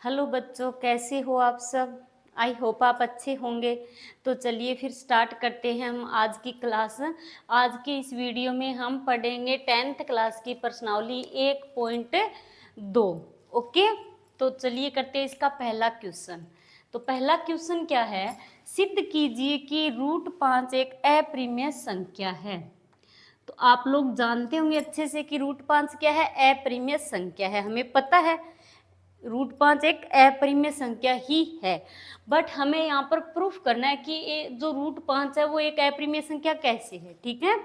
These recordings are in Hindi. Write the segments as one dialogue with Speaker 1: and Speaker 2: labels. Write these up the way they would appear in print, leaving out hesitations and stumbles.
Speaker 1: हेलो बच्चों, कैसे हो आप सब। आई होप आप अच्छे होंगे। तो चलिए फिर स्टार्ट करते हैं हम आज की क्लास। आज के इस वीडियो में हम पढ़ेंगे 10th क्लास की प्रश्नावली 1.2। ओके, तो चलिए करते हैं इसका पहला क्वेश्चन। तो पहला क्वेश्चन क्या है, सिद्ध कीजिए कि √5 एक अप्रिमेय संख्या है। तो आप लोग जानते होंगे अच्छे से कि √5 क्या है, अप्रिमेय संख्या है। हमें पता है √5 एक अप्रिमेय संख्या ही है, बट हमें यहाँ पर प्रूफ करना है कि ये जो √5 है वो एक अप्रिमेय संख्या कैसे है। ठीक है,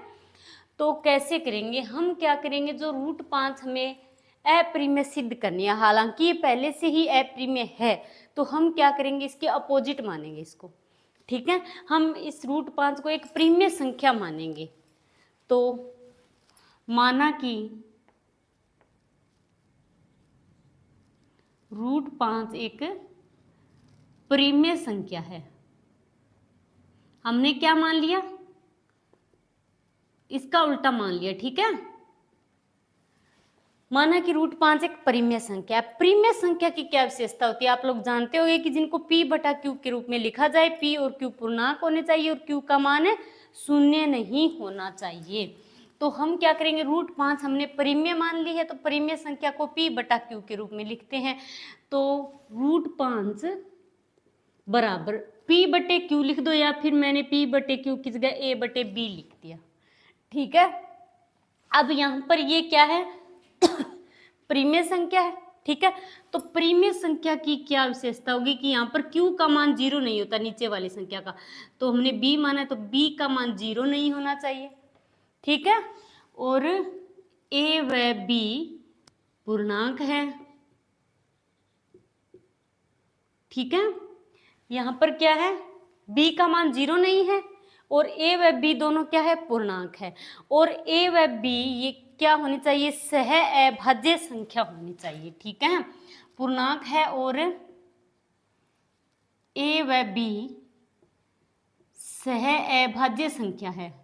Speaker 1: तो कैसे करेंगे हम, क्या करेंगे, जो √5 हमें अप्रिमेय सिद्ध करनी है, हालांकि ये पहले से ही अप्रिमेय है, तो हम क्या करेंगे, इसके अपोजिट मानेंगे इसको। ठीक है, हम इस √5 को एक प्रिमेय संख्या मानेंगे। तो माना कि √5 एक प्रिमेय संख्या है। हमने क्या मान लिया, इसका उल्टा मान लिया। ठीक है, माना कि √5 एक प्रिमेय संख्या है। प्रिमेय संख्या की क्या विशेषता होती है, आप लोग जानते होंगे कि जिनको p/q के रूप में लिखा जाए, p और q पूर्णांक होने चाहिए और q का मान शून्य नहीं होना चाहिए। तो हम क्या करेंगे, √5 हमने प्रिमेय मान ली है, तो प्रिमेय संख्या को p/q के रूप में लिखते हैं। तो √5 बराबर p/q लिख दो, या फिर मैंने p/q की जगह a/b लिख दिया। ठीक है, अब यहाँ पर ये क्या है प्रिमेय संख्या है। ठीक है, तो प्रिमेय संख्या की क्या विशेषता होगी कि यहाँ पर q का मान 0 नहीं होता, नीचे वाली संख्या का। तो हमने b माना है, तो b का मान 0 नहीं होना चाहिए। ठीक है, और a व b पूर्णांक है। ठीक है, यहाँ पर क्या है, b का मान 0 नहीं है और a व b दोनों क्या है, पूर्णांक है। और a व b ये क्या होनी चाहिए, सह अभाज्य संख्या होनी चाहिए। ठीक है, पूर्णांक है और a व b सह अभाज्य संख्या है।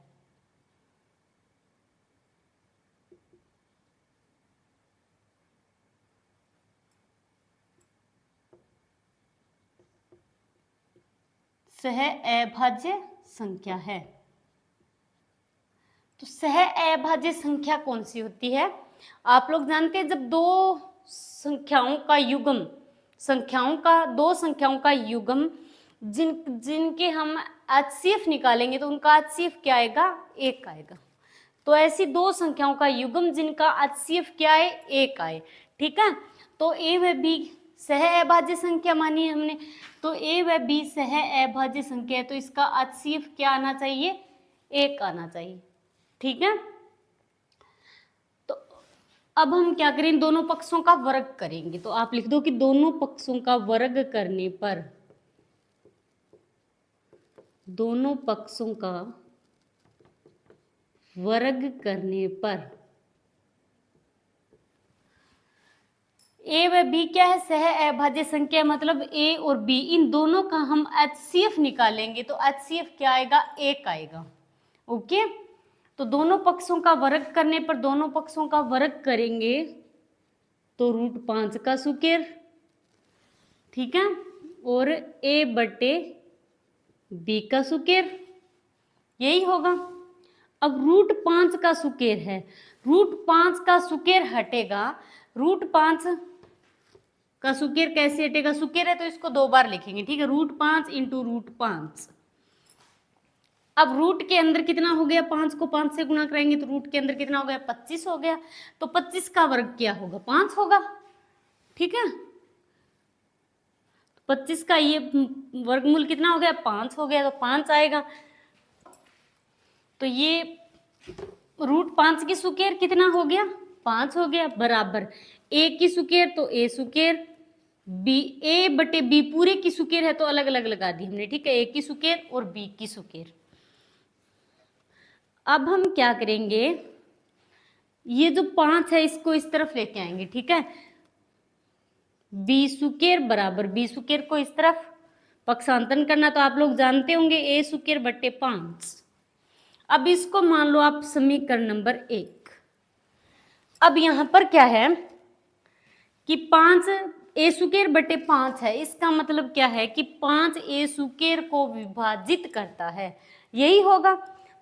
Speaker 1: सह अभाज्य संख्या है। तो सह अभाज्य संख्या कौन सी होती है, आप लोग जानते हैं, जब दो संख्याओं का युग्म, दो संख्याओं का युग्म जिनके हम HCF निकालेंगे तो उनका HCF क्या आएगा, 1 आएगा। तो ऐसी दो संख्याओं का युग्म जिनका HCF क्या है, 1 आए। ठीक है, तो a व b सह अभाज्य संख्या मानी हमने, तो a व b सह अभाज्य संख्या है, तो इसका HCF क्या आना चाहिए, 1 आना चाहिए। ठीक है, तो अब हम क्या करें, दोनों पक्षों का वर्ग करेंगे। तो आप लिख दो कि दोनों पक्षों का वर्ग करने पर, दोनों पक्षों का वर्ग करने पर a व b क्या है, सह अभाज्य संख्या, मतलब a और b इन दोनों का हम HCF निकालेंगे तो HCF क्या आएगा, 1 आएगा। ओके, तो दोनों पक्षों का वर्ग करने पर, दोनों पक्षों का वर्ग करेंगे तो √5 का सुकेर। ठीक है, और a/b का सुकेर, यही होगा। अब √5 का सुकेर है, √5 का सुकेर हटेगा। √5 का सुकेर कैसे हटेगा, सुकेर है तो इसको 2 बार लिखेंगे। ठीक है, √5 इंटू √5। अब रूट के अंदर कितना हो गया, 5 को 5 से गुणा करेंगे तो रूट के अंदर कितना हो गया, 25 हो गया। तो 25 का वर्ग क्या होगा, 5 होगा। ठीक है, 25 का ये वर्गमूल कितना हो गया, 5 हो गया, तो 5 आएगा। तो ये √5 की सुकेर कितना हो गया, 5 हो गया, बराबर a की सुकेर तो a सुकेर, b a/b पूरे की सुकेर है तो अलग अलग लगा दी हमने। ठीक है, a की सुकेर और b की सुकेर। अब हम क्या करेंगे, ये जो 5 है इसको इस तरफ लेके आएंगे। ठीक है, b सुकेर बराबर b सुकेर को इस तरफ पक्षांतरण करना, तो आप लोग जानते होंगे a सुकेर बटे 5। अब इसको मान लो आप समीकरण नंबर 1। अब यहां पर क्या है कि 5 ए स्क्वायर बटे 5 है, इसका मतलब क्या है कि 5 ए स्क्वायर को विभाजित करता है, यही होगा।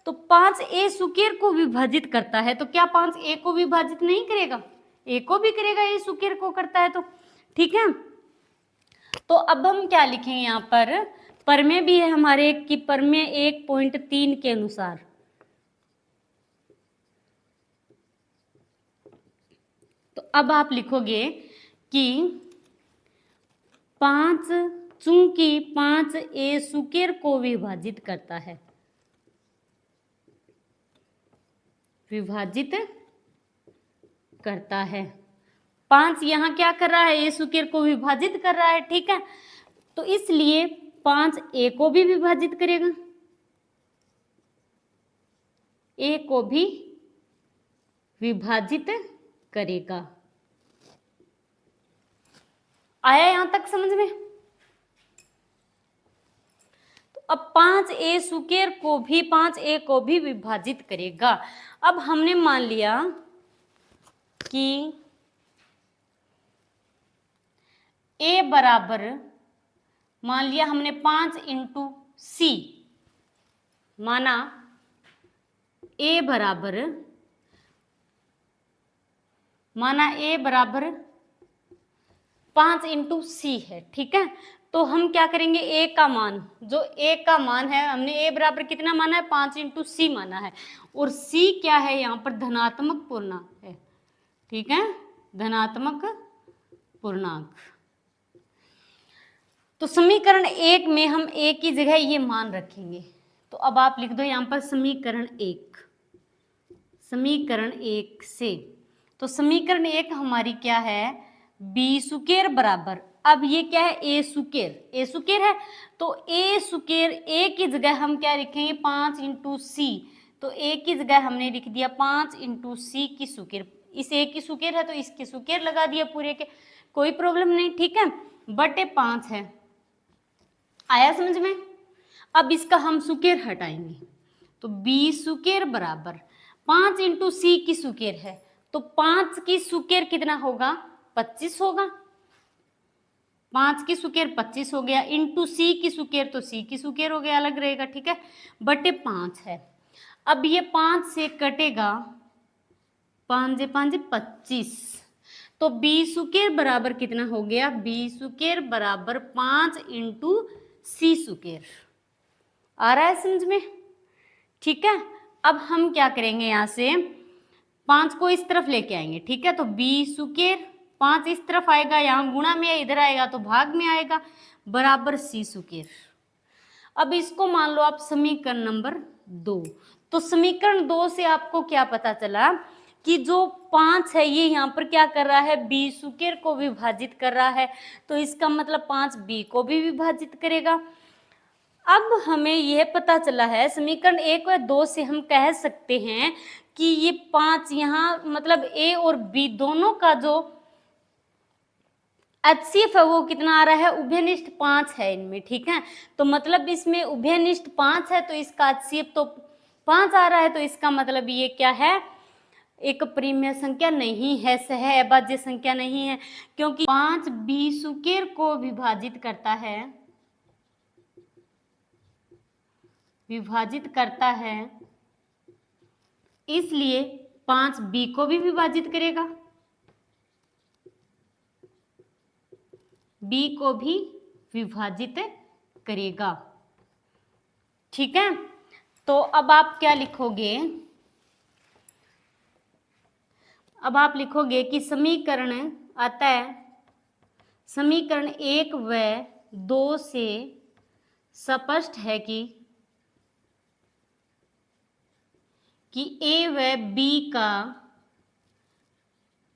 Speaker 1: तो 5 ए स्क्वायर को विभाजित करता है, तो क्या 5 ए को विभाजित नहीं करेगा? ए को भी करेगा, ए स्क्वायर को करता है तो, ठीक है। तो अब हम क्या लिखेंगे यहाँ पर, परमेय भी है हमारे कि परमेय 1.3 के अनुसार, तो अब आप लिखोगे कि 5 चूंकि 5 ए स्क्वायर को विभाजित करता है, विभाजित करता है। 5 यहाँ क्या कर रहा है, ए स्क्वायर को विभाजित कर रहा है, ठीक है। तो इसलिए 5 ए को भी विभाजित करेगा, ए को भी विभाजित करेगा। आया यहां तक समझ में? तो अब 5 ए स्क्वायर को भी 5 ए को भी विभाजित करेगा। अब हमने मान लिया कि ए बराबर, मान लिया हमने 5 इंटू सी, माना ए बराबर, माना ए बराबर 5 इंटू सी है, ठीक है। तो हम क्या करेंगे, ए का मान, जो ए का मान है, हमने ए बराबर कितना माना है, 5 इंटू सी माना है, और सी क्या है यहाँ पर, धनात्मक पूर्णांक है, ठीक है, धनात्मक पूर्णांक। तो समीकरण 1 में हम ए की जगह ये मान रखेंगे। तो अब आप लिख दो यहाँ पर समीकरण 1, समीकरण 1 से, तो समीकरण 1 हमारी क्या है, बी स्क्वायर बराबर, अब ये क्या है, ए स्क्वायर, ए स्क्वायर है, तो ए स्क्वायर, ए की जगह हम क्या लिखेंगे, 5 इंटू सी, तो ए की जगह हमने लिख दिया 5 इंटू सी की स्क्वायर, इस ए की स्क्वायर है तो इसकी स्क्वायर लगा दिया पूरे के, कोई प्रॉब्लम नहीं, ठीक है, बटे 5 है। आया समझ में? अब इसका हम स्क्वायर हटाएंगे, तो बी स्क्वायर बराबर 5 इंटू सी की स्क्वायर है, तो 5 की स्क्वायर कितना होगा, 25 होगा, 5 की स्क्वायर 25 हो गया, इंटू सी की स्क्वायर, तो सी की स्क्वायर हो गया, अलग रहेगा, ठीक है, बटे 5 है। अब ये 5 से कटेगा, 5 जे 5 25, तो बी स्क्वायर बराबर कितना हो गया, बी स्क्वायर बराबर 5 इंटू सी स्क्वायर। आ रहा है समझ में? ठीक है। अब हम क्या करेंगे, यहाँ से 5 को इस तरफ लेके आएंगे, ठीक है, तो बी स्क्वायर, 5 इस तरफ आएगा, यहाँ गुणा में इधर आएगा तो भाग में आएगा, बराबर सी स्क्वायर। अब इसको मान लो आप समीकरण नंबर 2। तो समीकरण 2 से आपको क्या पता चला कि जो 5 है ये यहाँ पर क्या कर रहा है, बी स्क्वायर को विभाजित कर रहा है, तो इसका मतलब 5 बी को भी विभाजित करेगा। अब हमें यह पता चला है, समीकरण 1 व 2 से हम कह सकते हैं कि ये 5 यहाँ मतलब ए और बी दोनों का जो HCF है वो कितना आ रहा है, उभयनिष्ठ 5 है इनमें, ठीक है, तो मतलब इसमें उभयनिष्ठ 5 है तो इसका HCF तो 5 आ रहा है, तो इसका मतलब ये क्या है, एक परिमेय संख्या नहीं है, सह अभाज्य संख्या नहीं है, क्योंकि 5 बी स्क्वायर को विभाजित करता है, विभाजित करता है, इसलिए 5 बी को भी विभाजित करेगा, बी को भी विभाजित करेगा, ठीक है। तो अब आप क्या लिखोगे, अब आप लिखोगे कि समीकरण, अतः समीकरण 1 व 2 से स्पष्ट है कि ए व बी का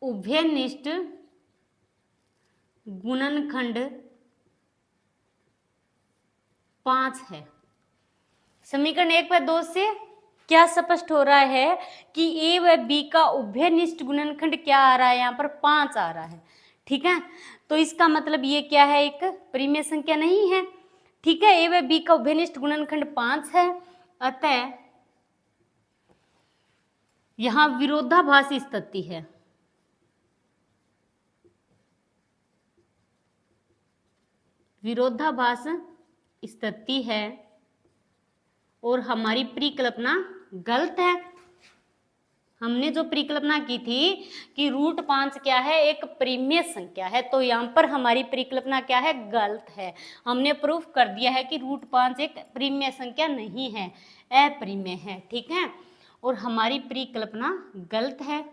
Speaker 1: उभयनिष्ठ गुणनखंड 5 है। समीकरण 1 व 2 से क्या स्पष्ट हो रहा है कि ए व बी का उभयनिष्ठ गुणनखंड क्या आ रहा है, यहाँ पर 5 आ रहा है, ठीक है, तो इसका मतलब ये क्या है, एक परिमेय संख्या नहीं है, ठीक है, ए व बी का उभयनिष्ठ गुणनखंड 5 है, अतः यहां विरोधाभासी स्थिति है, विरोधाभास स्थिति है और हमारी परिकल्पना गलत है। हमने जो परिकल्पना की थी कि √5 क्या है, एक परिमेय संख्या है, तो यहाँ पर हमारी परिकल्पना क्या है, गलत है। हमने प्रूफ कर दिया है कि √5 एक परिमेय संख्या नहीं है, अपरिमेय है। ठीक है, और हमारी परिकल्पना गलत है,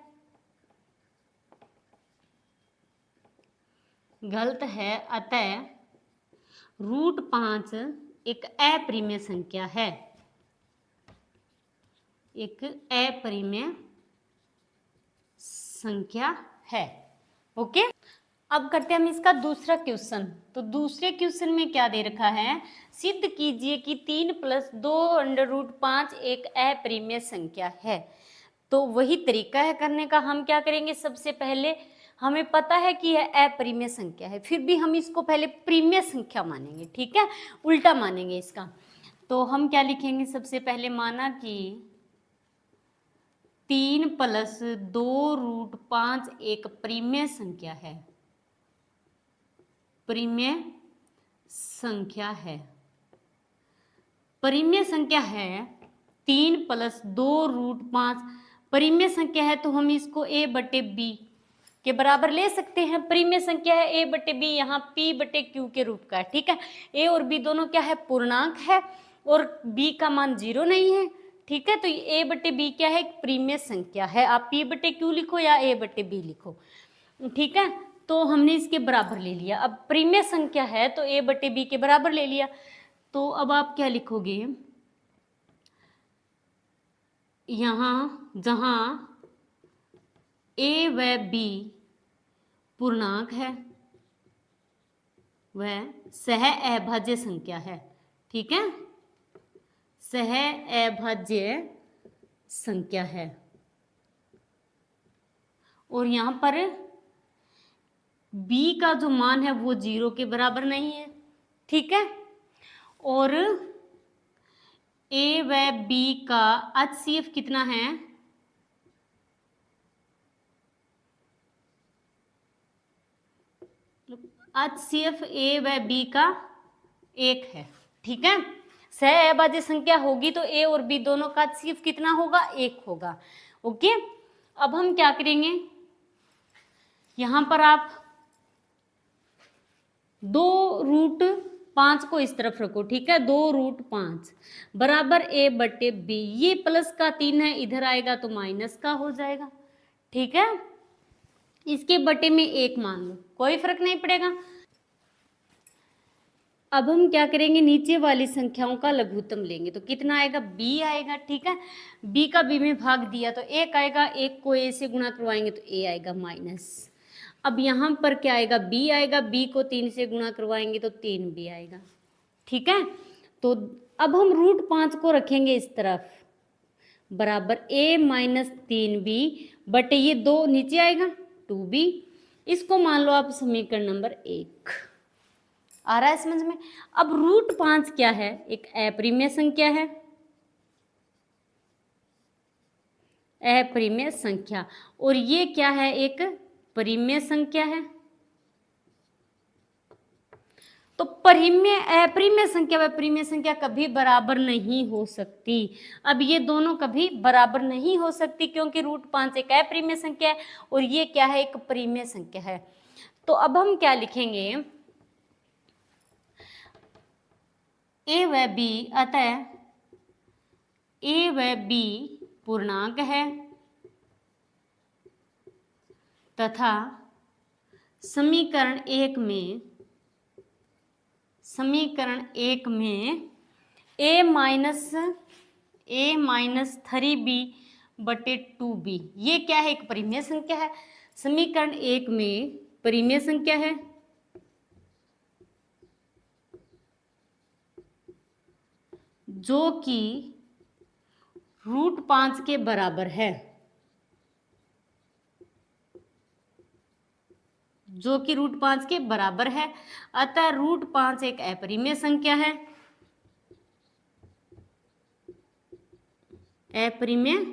Speaker 1: अतः √5 एक अपरिमेय संख्या है, एक अपरिमेय संख्या है। ओके, अब करते हैं हम इसका दूसरा क्वेश्चन। तो दूसरे क्वेश्चन में क्या दे रखा है, सिद्ध कीजिए कि 3 + 2√5 एक अपरिमेय संख्या है। तो वही तरीका है करने का। हम क्या करेंगे, सबसे पहले हमें पता है कि यह अपरिमेय संख्या है, फिर भी हम इसको पहले परिमेय संख्या मानेंगे। ठीक है, उल्टा मानेंगे इसका। तो हम क्या लिखेंगे, सबसे पहले माना कि 3 + 2√5 एक परिमेय संख्या है, परिमेय संख्या है, परिमेय संख्या है। 3 + 2√5 परिमेय संख्या है, तो हम इसको a/b के बराबर ले सकते हैं। परिमेय संख्या है, a/b यहाँ p/q के रूप का है। ठीक है, a और b दोनों क्या है, पूर्णांक है, और b का मान 0 नहीं है। ठीक है, तो a/b क्या है, एक परिमेय संख्या है। आप p/q लिखो या a/b लिखो। ठीक है, तो हमने इसके बराबर ले लिया। अब परिमेय संख्या है तो a/b के बराबर ले लिया। तो अब आप क्या लिखोगे, यहाँ जहाँ a व b पूर्णांक है, वह सह अभाज्य संख्या है। ठीक है, सह अभाज्य संख्या है, और यहाँ पर b का जो मान है वो 0 के बराबर नहीं है। ठीक है, और a व b का HCF कितना है, HCF a व b का 1 है। ठीक है, सह अभाज्य संख्या होगी तो a और b दोनों का HCF कितना होगा, 1 होगा। ओके, अब हम क्या करेंगे, यहां पर आप 2√5 को इस तरफ रखो। ठीक है, 2√5 बराबर a/b, ये प्लस का 3 है, इधर आएगा तो माइनस का हो जाएगा। ठीक है, इसके बटे में 1 मान लो, कोई फर्क नहीं पड़ेगा। अब हम क्या करेंगे, नीचे वाली संख्याओं का लघुत्तम लेंगे, तो कितना आएगा, b आएगा। ठीक है, b का b में भाग दिया तो 1 आएगा, 1 को a से गुणा करवाएंगे तो a आएगा माइनस। अब यहाँ पर क्या आएगा, b आएगा, b को 3 से गुणा करवाएंगे तो 3b आएगा। ठीक है, तो अब हम √5 को रखेंगे इस तरफ, बराबर a - 3b बटे ये 2 नीचे आएगा 2b। इसको मान लो आप समीकरण नंबर 1। आ रहा है समझ में। अब √5 क्या है, एक अपरिमेय संख्या है, अपरिमेय संख्या, और ये क्या है, एक परिमेय संख्या है। तो परिमेय अपरिमेय संख्या व परिमेय संख्या कभी बराबर नहीं हो सकती। अब ये दोनों कभी बराबर नहीं हो सकती, क्योंकि √5 एक अपरिमेय संख्या है और ये क्या है, एक परिमेय संख्या है। तो अब हम क्या लिखेंगे, a व b, अतः a व b पूर्णांक है तथा समीकरण 1 में a - 3b बटे 2b, ये क्या है, एक परिमेय संख्या है। समीकरण 1 में परिमेय संख्या है, जो कि √5 के बराबर है, जो कि √5 के बराबर है। अतः √5 एक अपरिमेय संख्या है, अपरिमेय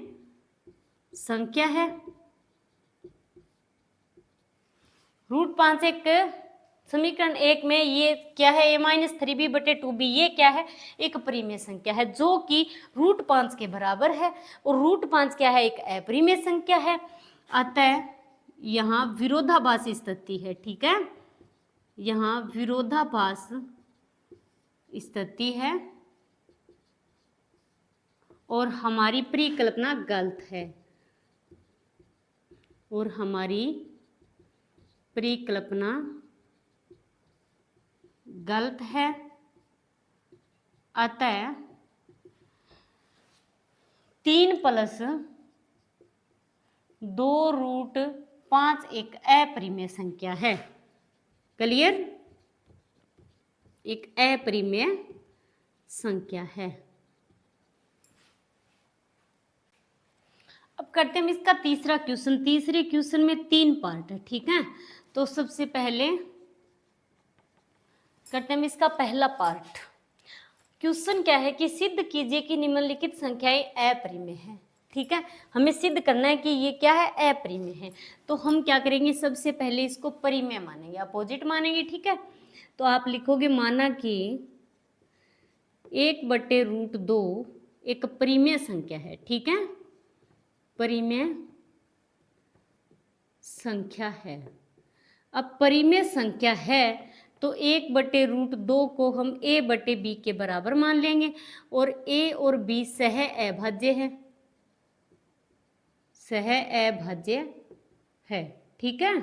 Speaker 1: संख्या है। √5 एक समीकरण 1 में ये क्या है, a-3b/2b, ये क्या है, एक परिमेय संख्या है जो कि √5 के बराबर है, और √5 क्या है, एक अपरिमेय संख्या है। अतः यहाँ विरोधाभास स्थिति है, ठीक है, यहाँ विरोधाभास स्थिति है और हमारी परिकल्पना गलत है, और हमारी परिकल्पना गलत है। अतः 3 + 2√5 एक अपरिमेय संख्या है। क्लियर, एक अपरिमेय संख्या है। अब करते हैं हम इसका तीसरा क्वेश्चन। तीसरे क्वेश्चन में 3 पार्ट है, ठीक है। तो सबसे पहले करते हैं हम इसका पहला पार्ट। क्वेश्चन क्या है कि सिद्ध कीजिए कि निम्नलिखित संख्याएं अपरिमेय है, ठीक है। हमें सिद्ध करना है कि ये क्या है, अपरिमेय है। तो हम क्या करेंगे, सबसे पहले इसको परिमेय मानेंगे, अपोजिट मानेंगे, ठीक है। तो आप लिखोगे माना कि 1/√2 एक परिमेय संख्या है, ठीक है, परिमेय संख्या है। अब परिमेय संख्या है तो 1/√2 को हम a/b के बराबर मान लेंगे, और a और b सह अभाज्य है, सह अभाज्य है, ठीक है।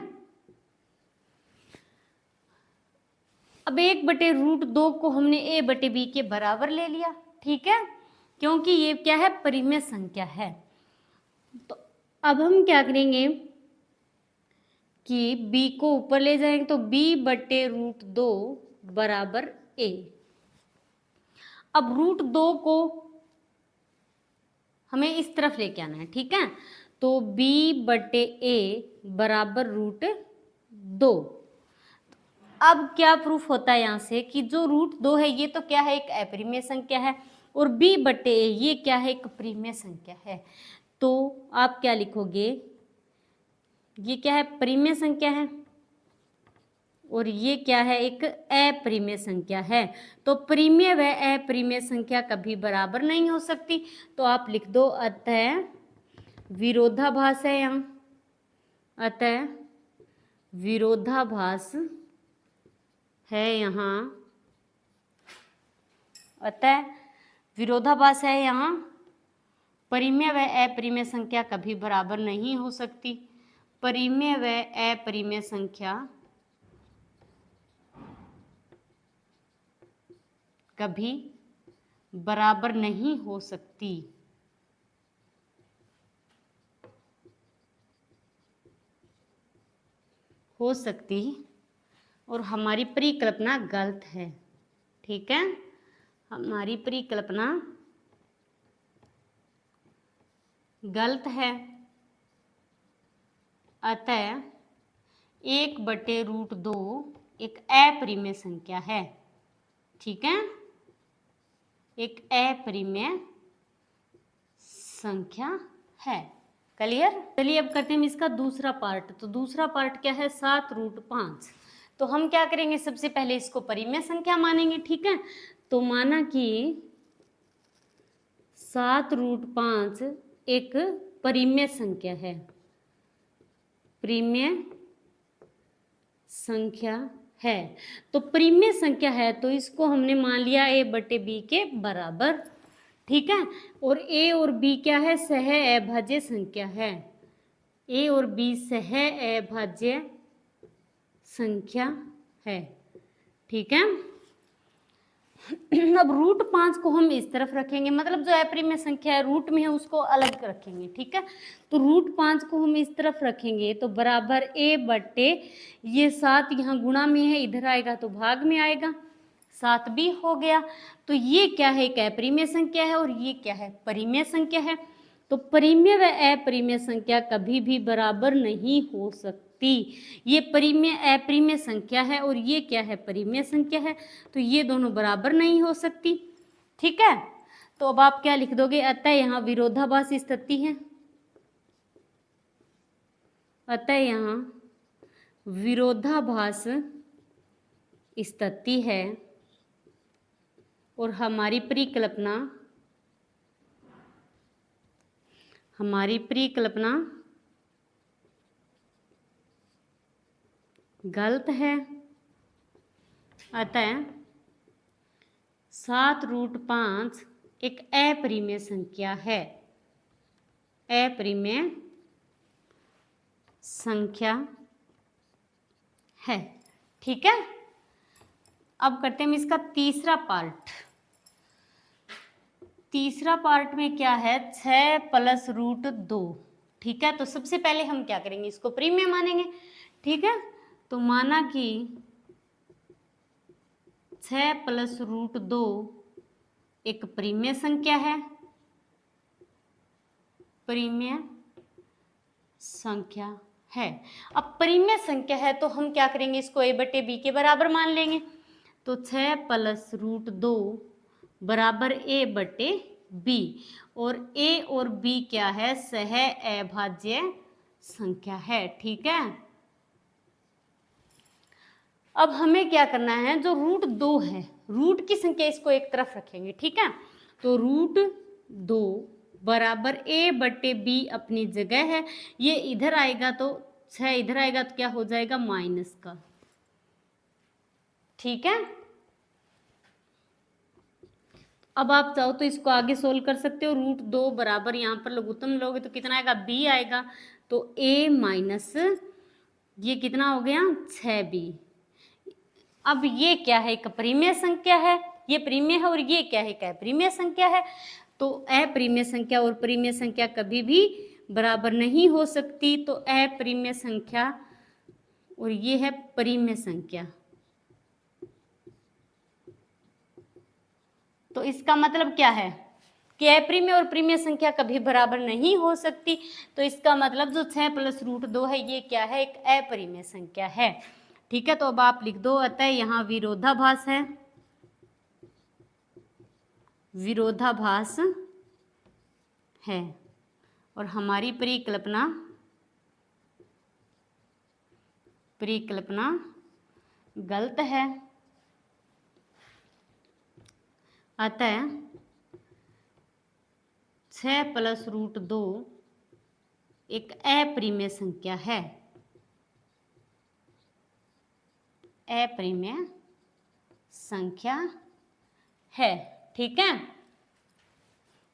Speaker 1: अब 1/√2 को हमने a/b के बराबर ले लिया, ठीक है, क्योंकि ये क्या है, परिमेय संख्या है। तो अब हम क्या करेंगे कि b को ऊपर ले जाएंगे, तो b/√2 बराबर a। अब √2 को हमें इस तरफ लेके आना है, ठीक है। तो b/a बराबर √2। अब क्या प्रूफ होता है यहाँ से कि जो √2 है ये तो क्या है, एक अपरिमेय संख्या है, और b/a ये क्या है, एक परिमेय संख्या है। तो आप क्या लिखोगे, ये क्या है, परिमेय संख्या है, और ये क्या है, एक अपरिमेय संख्या है। तो परिमेय व अपरिमेय संख्या कभी बराबर नहीं हो सकती। तो आप लिख दो अतः विरोधाभास है यहाँ, अतः विरोधाभास है यहाँ, अतः विरोधाभास है यहाँ, परिमेय व अपरिमेय संख्या कभी बराबर नहीं हो सकती। परिमेय व अपरिमेय संख्या कभी बराबर नहीं हो सकती। हो सकती और हमारी परिकल्पना गलत है, ठीक है, हमारी परिकल्पना गलत है। अतः 1/√2 एक अपरिमेय संख्या है, ठीक है, एक अपरिमेय संख्या है। क्लियर। चलिए अब करते हैं इसका दूसरा पार्ट। तो दूसरा पार्ट क्या है, 7√5। तो हम क्या करेंगे, सबसे पहले इसको परिमेय संख्या मानेंगे, ठीक है। तो माना कि 7√5 एक परिमेय संख्या है, परिमेय संख्या है। तो परिमेय संख्या है तो इसको हमने मान लिया a/b के बराबर, ठीक है। और a और b क्या है, सह अभाज्य संख्या है, a और b सह अभाज्य संख्या है, ठीक है। अब √5 को हम इस तरफ रखेंगे, मतलब जो अपरिमेय संख्या है रूट में है उसको अलग रखेंगे, ठीक है। तो √5 को हम इस तरफ रखेंगे तो बराबर a/, ये 7 यहाँ गुणा में है, इधर आएगा तो भाग में आएगा, 7 भी हो गया। तो ये क्या है, एक अपरिमेय संख्या है, और ये क्या है, परिमेय संख्या है। तो परिमेय व अपरिमेय संख्या कभी भी बराबर नहीं हो सकती। ये परिमेय अपरिमेय संख्या है और ये क्या है, परिमेय संख्या है, तो ये दोनों बराबर नहीं हो सकती, ठीक है। तो अब आप क्या लिख दोगे, अतः यहाँ विरोधाभास स्थिति है, अतः यहाँ विरोधाभास स्थिति है और हमारी परिकल्पना गलत है, अतः 7√5 एक अपरिमेय संख्या है, अपरिमेय संख्या है। ठीक है, अब करते हैं हम इसका तीसरा पार्ट। तीसरा पार्ट में क्या है, 6 + √2। ठीक है, तो सबसे पहले हम क्या करेंगे, इसको परिमेय मानेंगे। ठीक है, तो माना कि 6 + √2 एक परिमेय संख्या है, परिमेय संख्या है। अब परिमेय संख्या है तो हम क्या करेंगे, इसको a/b के बराबर मान लेंगे। तो 6 + √2 बराबर a/b, और a और b क्या है, सह अभाज्य संख्या है। ठीक है, अब हमें क्या करना है, जो √2 है, रूट की संख्या इसको एक तरफ रखेंगे। ठीक है, तो √2 बराबर a/b अपनी जगह है, ये इधर आएगा तो 6 इधर आएगा तो क्या हो जाएगा, माइनस का। ठीक है, अब आप चाहो तो इसको आगे सोल्व कर सकते हो। √2 बराबर यहाँ पर लघुत्तम लोगे तो कितना आएगा, b आएगा, तो a माइनस ये कितना हो गया, 6b। अब ये क्या है, एक परिमेय संख्या है, ये परिमेय है, और ये क्या है, एक अपरिमेय संख्या है। तो अपरिमेय संख्या और परिमेय संख्या कभी भी बराबर नहीं हो सकती, तो अपरिमेय संख्या और ये है परिमेय संख्या। तो इसका मतलब क्या है कि अपरिमेय और परिमेय संख्या कभी बराबर नहीं हो सकती। तो इसका मतलब जो 6 + √2 है, ये क्या है, एक अपरिमेय संख्या है। ठीक है, तो अब आप लिख दो, अतः यहाँ विरोधाभास है, विरोधाभास है, और हमारी परिकल्पना गलत है, अतः 6 + √2 एक अपरिमेय संख्या है, अपरिमेय संख्या है। ठीक है,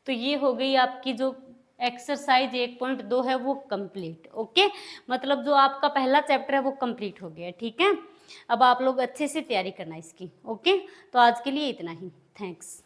Speaker 1: तो ये हो गई आपकी जो एक्सरसाइज 1.2 है वो कंप्लीट। ओके, मतलब जो आपका पहला चैप्टर है वो कंप्लीट हो गया। ठीक है, अब आप लोग अच्छे से तैयारी करना इसकी। ओके, तो आज के लिए इतना ही। थैंक्स।